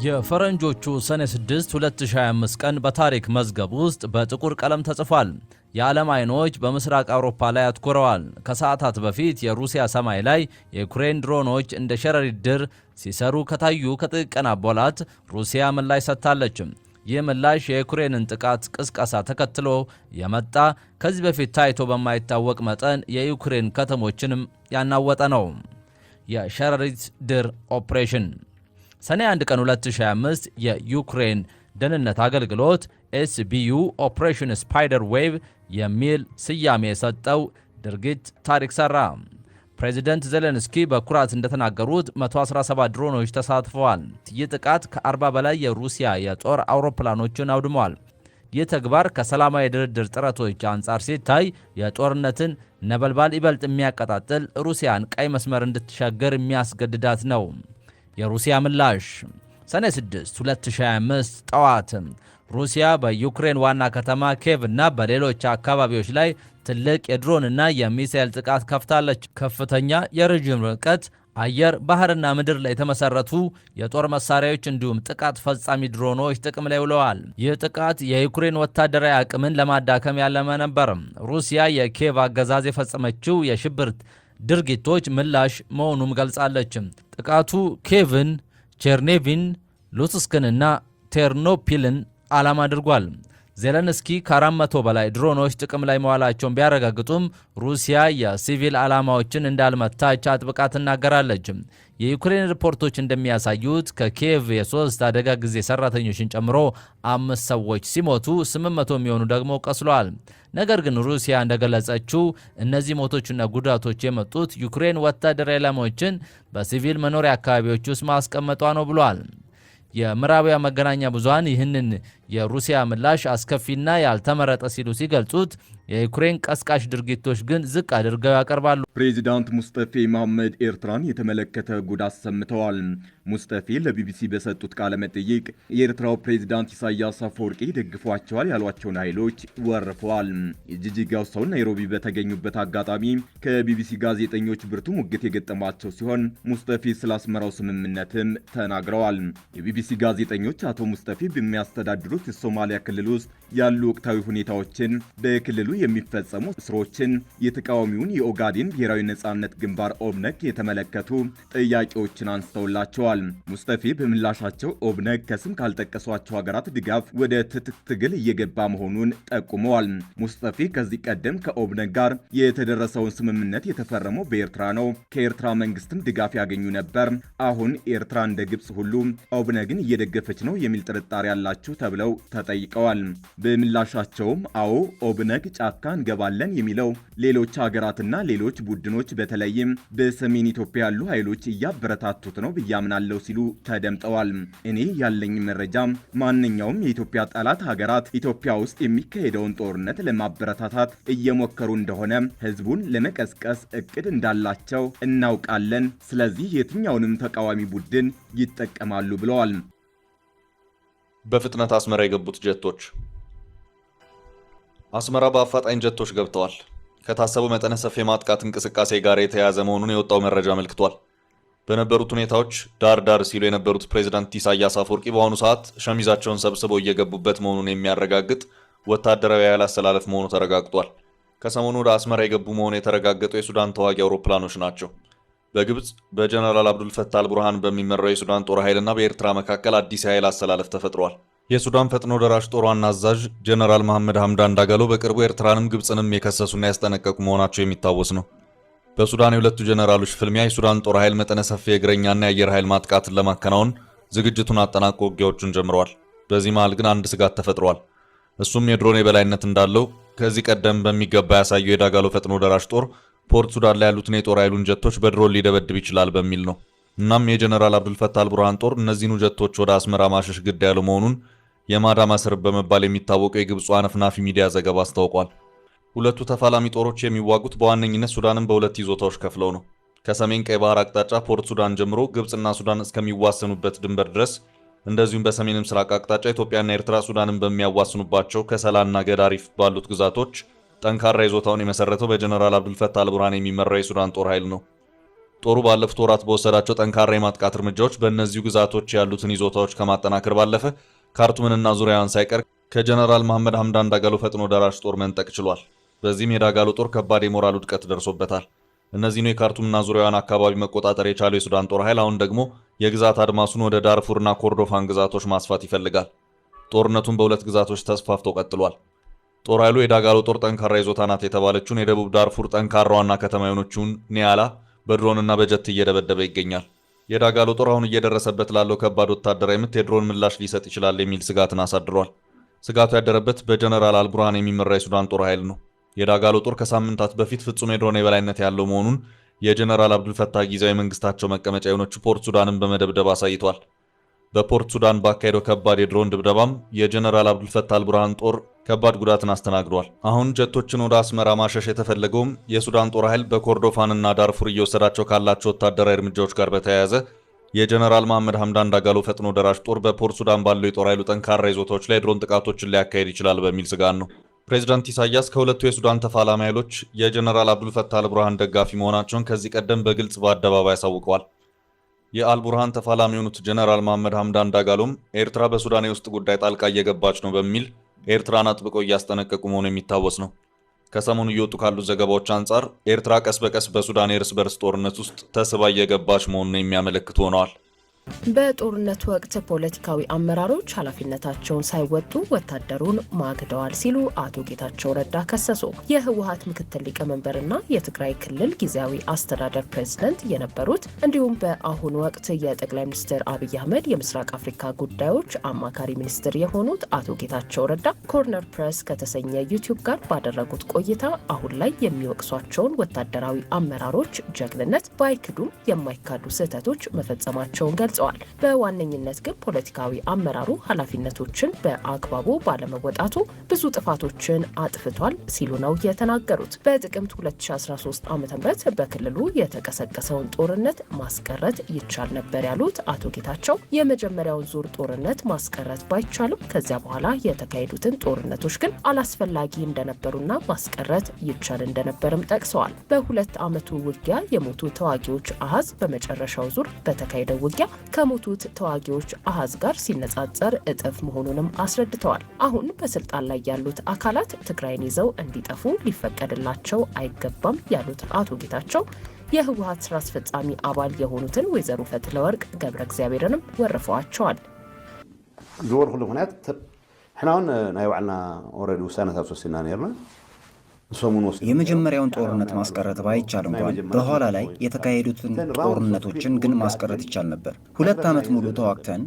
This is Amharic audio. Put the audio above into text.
የፈረንጆቹ ሰኔ 6 2025 ቀን በታሪክ መዝገብ ውስጥ በጥቁር ቀለም ተጽፏል። የዓለም አይኖች በምስራቅ አውሮፓ ላይ አትኩረዋል። ከሰዓታት በፊት የሩሲያ ሰማይ ላይ የዩክሬን ድሮኖች እንደ ሸረሪት ድር ሲሰሩ ከታዩ ከጥቂት ቀናት በኋላ ሩሲያ ምላሽ ሰጥታለች። ይህ ምላሽ የዩክሬንን ጥቃት ቅስቀሳ ተከትሎ የመጣ ከዚህ በፊት ታይቶ በማይታወቅ መጠን የዩክሬን ከተሞችንም ያናወጠ ነው። የሸረሪት ድር ኦፕሬሽን ሰኔ 1 ቀን 2025 የዩክሬን ደህንነት አገልግሎት ኤስቢዩ ኦፕሬሽን ስፓይደር ዌቭ የሚል ስያሜ የሰጠው ድርጊት ታሪክ ሰራ። ፕሬዚደንት ዜሌንስኪ በኩራት እንደተናገሩት 117 ድሮኖች ተሳትፈዋል። ይህ ጥቃት ከ40 በላይ የሩሲያ የጦር አውሮፕላኖችን አውድመዋል። ይህ ተግባር ከሰላማዊ ድርድር ጥረቶች አንጻር ሲታይ የጦርነትን ነበልባል ይበልጥ የሚያቀጣጥል፣ ሩሲያን ቀይ መስመር እንድትሻገር የሚያስገድዳት ነው። የሩሲያ ምላሽ ሰኔ 6 2025 ጠዋት ሩሲያ በዩክሬን ዋና ከተማ ኬቭ እና በሌሎች አካባቢዎች ላይ ትልቅ የድሮንና የሚሳኤል ጥቃት ከፍታለች። ከፍተኛ የረጅም ርቀት አየር፣ ባህርና ምድር ላይ የተመሰረቱ የጦር መሳሪያዎች እንዲሁም ጥቃት ፈጻሚ ድሮኖች ጥቅም ላይ ውለዋል። ይህ ጥቃት የዩክሬን ወታደራዊ አቅምን ለማዳከም ያለመ ነበር። ሩሲያ የኬቭ አገዛዝ የፈጸመችው የሽብር ድርጊቶች ምላሽ መሆኑም ገልጻለች። ጥቃቱ ኬቭን፣ ቼርኔቪን፣ ሉትስክንና ቴርኖፒልን ዓላማ አድርጓል። ዜሌንስኪ ከ400 በላይ ድሮኖች ጥቅም ላይ መዋላቸውን ቢያረጋግጡም ሩሲያ የሲቪል ዓላማዎችን እንዳልመታች አጥብቃ ትናገራለች። የዩክሬን ሪፖርቶች እንደሚያሳዩት ከኪየቭ የ3 አደጋ ጊዜ ሰራተኞችን ጨምሮ 5 ሰዎች ሲሞቱ 800 የሚሆኑ ደግሞ ቆስለዋል። ነገር ግን ሩሲያ እንደገለጸችው እነዚህ ሞቶችና ጉዳቶች የመጡት ዩክሬን ወታደራዊ ዓላማዎችን በሲቪል መኖሪያ አካባቢዎች ውስጥ ማስቀመጧ ነው ብሏል። የምዕራባውያን መገናኛ ብዙሃን ይህንን የሩሲያ ምላሽ አስከፊና ያልተመረጠ ሲሉ ሲገልጹት፣ የዩክሬን ቀስቃሽ ድርጊቶች ግን ዝቅ አድርገው ያቀርባሉ። ፕሬዚዳንት ሙስጠፌ መሐመድ ኤርትራን የተመለከተ ጉድ አሰምተዋል። ሙስጠፌ ለቢቢሲ በሰጡት ቃለ መጠይቅ የኤርትራው ፕሬዚዳንት ኢሳያስ አፈወርቂ ደግፏቸዋል ያሏቸውን ኃይሎች ወርፈዋል። የጂጂጋው ሰው ናይሮቢ በተገኙበት አጋጣሚ ከቢቢሲ ጋዜጠኞች ብርቱ ሙግት የገጠማቸው ሲሆን ሙስጠፌ ስለ አስመራው ስምምነትም ተናግረዋል። የቢቢሲ ጋዜጠኞች አቶ ሙስጠፌ በሚያስተዳድሩት የሶማሊያ ክልል ውስጥ ያሉ ወቅታዊ ሁኔታዎችን፣ በክልሉ የሚፈጸሙ እስሮችን፣ የተቃዋሚውን የኦጋዴን ብሔራዊ ነጻነት ግንባር ኦብነግ የተመለከቱ ጥያቄዎችን አንስተውላቸዋል። ሙስጠፌ በምላሻቸው ኦብነግ ከስም ካልጠቀሷቸው ሀገራት ድጋፍ ወደ ትጥቅ ትግል እየገባ መሆኑን ጠቁመዋል። ሙስጠፌ ከዚህ ቀደም ከኦብነግ ጋር የተደረሰውን ስምምነት የተፈረመው በኤርትራ ነው፣ ከኤርትራ መንግስትም ድጋፍ ያገኙ ነበር። አሁን ኤርትራ እንደ ግብጽ ሁሉ ኦብነግን እየደገፈች ነው የሚል ጥርጣሬ ያላችሁ ተብለው ተጠይቀዋል። በምላሻቸውም አዎ ኦብነግ ጫካ እንገባለን የሚለው ሌሎች ሀገራትና ሌሎች ቡድኖች በተለይም በሰሜን ኢትዮጵያ ያሉ ኃይሎች እያበረታቱት ነው ብያምናለሁ ሲሉ ተደምጠዋል። እኔ ያለኝ መረጃ ማንኛውም የኢትዮጵያ ጠላት ሀገራት ኢትዮጵያ ውስጥ የሚካሄደውን ጦርነት ለማበረታታት እየሞከሩ እንደሆነ፣ ህዝቡን ለመቀስቀስ እቅድ እንዳላቸው እናውቃለን። ስለዚህ የትኛውንም ተቃዋሚ ቡድን ይጠቀማሉ ብለዋል። በፍጥነት አስመራ የገቡት ጀቶች። አስመራ በአፋጣኝ ጀቶች ገብተዋል። ከታሰበው መጠነ ሰፊ የማጥቃት እንቅስቃሴ ጋር የተያያዘ መሆኑን የወጣው መረጃ አመልክቷል። በነበሩት ሁኔታዎች ዳር ሲሉ የነበሩት ፕሬዝዳንት ኢሳያስ አፈወርቂ በአሁኑ ሰዓት ሸሚዛቸውን ሰብስበው እየገቡበት መሆኑን የሚያረጋግጥ ወታደራዊ ኃይል አሰላለፍ መሆኑ ተረጋግጧል። ከሰሞኑ ወደ አስመራ የገቡ መሆኑ የተረጋገጡ የሱዳን ተዋጊ አውሮፕላኖች ናቸው። በግብጽ በጀነራል አብዱልፈታህ አልቡርሃን በሚመራው የሱዳን ጦር ኃይልና በኤርትራ መካከል አዲስ የኃይል አሰላለፍ ተፈጥሯል። የሱዳን ፈጥኖ ደራሽ ጦር ዋና አዛዥ ጀነራል መሐመድ ሐምዳን ዳጋሎ በቅርቡ ኤርትራንም ግብጽንም የከሰሱና ያስጠነቀቁ መሆናቸው የሚታወስ ነው። በሱዳን የሁለቱ ጀነራሎች ፍልሚያ የሱዳን ጦር ኃይል መጠነ ሰፊ የእግረኛና የአየር ኃይል ማጥቃትን ለማከናወን ዝግጅቱን አጠናቆ ውጊያዎቹን ጀምረዋል። በዚህ መሃል ግን አንድ ስጋት ተፈጥሯል። እሱም የድሮን የበላይነት እንዳለው ከዚህ ቀደም በሚገባ ያሳየው የዳጋሎ ፈጥኖ ደራሽ ጦር ፖርት ሱዳን ላይ ያሉትን የጦር ኃይሉን ጀቶች በድሮን ሊደበድብ ይችላል በሚል ነው። እናም የጀነራል አብዱልፈታህ አልቡርሃን ጦር እነዚህኑ ጀቶች ወደ አስመራ ማሸሽ ግድ ያለው መሆኑን የማዳማ ስር በመባል የሚታወቀው የግብፁ አነፍናፊ ሚዲያ ዘገባ አስታውቋል። ሁለቱ ተፋላሚ ጦሮች የሚዋጉት በዋነኝነት ሱዳንን በሁለት ይዞታዎች ከፍለው ነው። ከሰሜን ቀይ ባህር አቅጣጫ ፖርት ሱዳን ጀምሮ ግብፅና ሱዳን እስከሚዋሰኑበት ድንበር ድረስ፣ እንደዚሁም በሰሜን ምስራቅ አቅጣጫ ኢትዮጵያና ኤርትራ ሱዳንን በሚያዋስኑባቸው ከሰላና ገዳሪፍ ባሉት ግዛቶች ጠንካራ ይዞታውን የመሰረተው በጀነራል አብዱልፈታህ አልቡርሃን የሚመራው የሱዳን ጦር ኃይል ነው። ጦሩ ባለፉት ወራት በወሰዳቸው ጠንካራ የማጥቃት እርምጃዎች በእነዚሁ ግዛቶች ያሉትን ይዞታዎች ከማጠናከር ባለፈ ካርቱምንና ዙሪያዋን ሳይቀር ከጀነራል መሐመድ ሐምዳን ዳጋሎ ፈጥኖ ደራሽ ጦር መንጠቅ ችሏል። በዚህም የዳጋሎ ጦር ከባድ የሞራል ውድቀት ደርሶበታል። እነዚህን የካርቱምና ዙሪያዋን አካባቢ መቆጣጠር የቻለው የሱዳን ጦር ኃይል አሁን ደግሞ የግዛት አድማሱን ወደ ዳርፉርና ኮርዶፋን ግዛቶች ማስፋት ይፈልጋል። ጦርነቱን በሁለት ግዛቶች ተስፋፍቶ ቀጥሏል። ጦር ኃይሉ የዳጋሎ ጦር ጠንካራ ይዞታ ናት የተባለችውን የደቡብ ዳርፉር ጠንካራ ዋና ከተማ የሆነችውን ኒያላ በድሮንና በጀት እየደበደበ ይገኛል። የዳጋሎ ጦር አሁን እየደረሰበት ላለው ከባድ ወታደራዊ ምት የድሮን ምላሽ ሊሰጥ ይችላል የሚል ስጋትን አሳድሯል። ስጋቱ ያደረበት በጀነራል አልቡርሃን የሚመራ የሱዳን ጦር ኃይል ነው። የዳጋሎ ጦር ከሳምንታት በፊት ፍጹም የድሮን የበላይነት ያለው መሆኑን የጀነራል አብዱልፈታህ ጊዜያዊ መንግስታቸው መቀመጫ የሆነችው ፖርት ሱዳንን በመደብደብ አሳይቷል። በፖርት ሱዳን ባካሄደው ከባድ የድሮን ድብደባም የጀነራል አብዱልፈታህ አልቡርሃን ጦር ከባድ ጉዳትን አስተናግዷል። አሁን ጀቶችን ወደ አስመራ ማሸሽ የተፈለገውም የሱዳን ጦር ኃይል በኮርዶፋንና ዳርፉር እየወሰዳቸው ካላቸው ወታደራዊ እርምጃዎች ጋር በተያያዘ የጀነራል መሐመድ ሐምዳን ዳጋሎ ፈጥኖ ደራሽ ጦር በፖርት ሱዳን ባለው የጦር ኃይሉ ጠንካራ ይዞታዎች ላይ ድሮን ጥቃቶችን ሊያካሄድ ይችላል በሚል ስጋት ነው። ፕሬዚዳንት ኢሳያስ ከሁለቱ የሱዳን ተፋላሚ ኃይሎች የጀነራል አብዱልፈታህ አልቡርሃን ደጋፊ መሆናቸውን ከዚህ ቀደም በግልጽ በአደባባይ አሳውቀዋል። የአልቡርሃን ተፋላሚ የሆኑት ጀነራል መሐመድ ሐምዳን ዳጋሎም ኤርትራ በሱዳን የውስጥ ጉዳይ ጣልቃ እየገባች ነው በሚል ኤርትራን አጥብቀው እያስጠነቀቁ መሆኑ የሚታወስ ነው። ከሰሞኑ እየወጡ ካሉት ዘገባዎች አንጻር ኤርትራ ቀስ በቀስ በሱዳን የእርስ በርስ ጦርነት ውስጥ ተስባ እየገባች መሆኑን የሚያመለክቱ ሆነዋል። በጦርነቱ ወቅት ፖለቲካዊ አመራሮች ኃላፊነታቸውን ሳይወጡ ወታደሩን ማግደዋል ሲሉ አቶ ጌታቸው ረዳ ከሰሱ። የህወሓት ምክትል ሊቀመንበርና የትግራይ ክልል ጊዜያዊ አስተዳደር ፕሬዝዳንት የነበሩት እንዲሁም በአሁኑ ወቅት የጠቅላይ ሚኒስትር አብይ አህመድ የምስራቅ አፍሪካ ጉዳዮች አማካሪ ሚኒስትር የሆኑት አቶ ጌታቸው ረዳ ኮርነር ፕሬስ ከተሰኘ ዩቲዩብ ጋር ባደረጉት ቆይታ አሁን ላይ የሚወቅሷቸውን ወታደራዊ አመራሮች ጀግንነት ባይክዱም የማይካዱ ስህተቶች መፈጸማቸውን ገልጸዋል። በዋነኝነት ግን ፖለቲካዊ አመራሩ ኃላፊነቶችን በአግባቡ ባለመወጣቱ ብዙ ጥፋቶችን አጥፍቷል ሲሉ ነው የተናገሩት። በጥቅምት 2013 ዓ.ም በክልሉ የተቀሰቀሰውን ጦርነት ማስቀረት ይቻል ነበር ያሉት አቶ ጌታቸው የመጀመሪያውን ዙር ጦርነት ማስቀረት ባይቻልም ከዚያ በኋላ የተካሄዱትን ጦርነቶች ግን አላስፈላጊ እንደነበሩና ማስቀረት ይቻል እንደነበርም ጠቅሰዋል። በሁለት ዓመቱ ውጊያ የሞቱ ተዋጊዎች አሃዝ በመጨረሻው ዙር በተካሄደው ውጊያ ከሞቱት ተዋጊዎች አሃዝ ጋር ሲነጻጸር እጥፍ መሆኑንም አስረድተዋል። አሁን በስልጣን ላይ ያሉት አካላት ትግራይን ይዘው እንዲጠፉ ሊፈቀድላቸው አይገባም ያሉት አቶ ጌታቸው የህወሓት ስራ አስፈጻሚ አባል የሆኑትን ወይዘሮ ፈትለወርቅ ገብረ እግዚአብሔርንም ወረፈዋቸዋል። ዞር ሁሉ ምክንያት ሕናውን ናይ ባዕልና ኦልሬዲ ውሳኔታት ወሲና ነርና የመጀመሪያውን ጦርነት ማስቀረት ባይቻል እንኳን በኋላ ላይ የተካሄዱትን ጦርነቶችን ግን ማስቀረት ይቻል ነበር። 2 ዓመት ሙሉ ተዋግተን